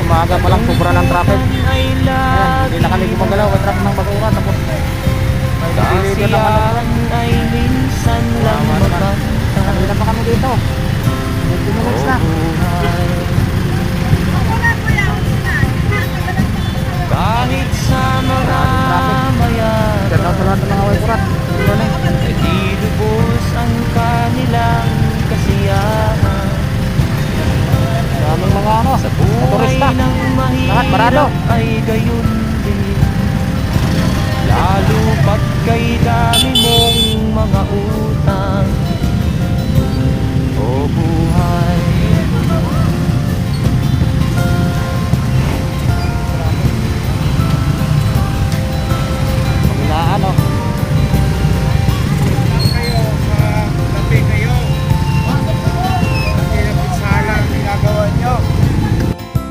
umaga pa lang sobra ng traffic. Ayan, hindi na kami gumagalaw. May truck ng basura. Tapos may deliver ng ano. ay minsan lang mabanta. Kanina pa kami dito. 20 minutes na. Kahit sa mga mayan, Shout out sa lahat ng mga waykurat. ay di lubos ang kanilang kasiyahan. Daming mga ano, Sa buhay motorista. ng Lahat barado. mahirap ay gayon din. Lalo pat kay dami mong mga utang. O buhay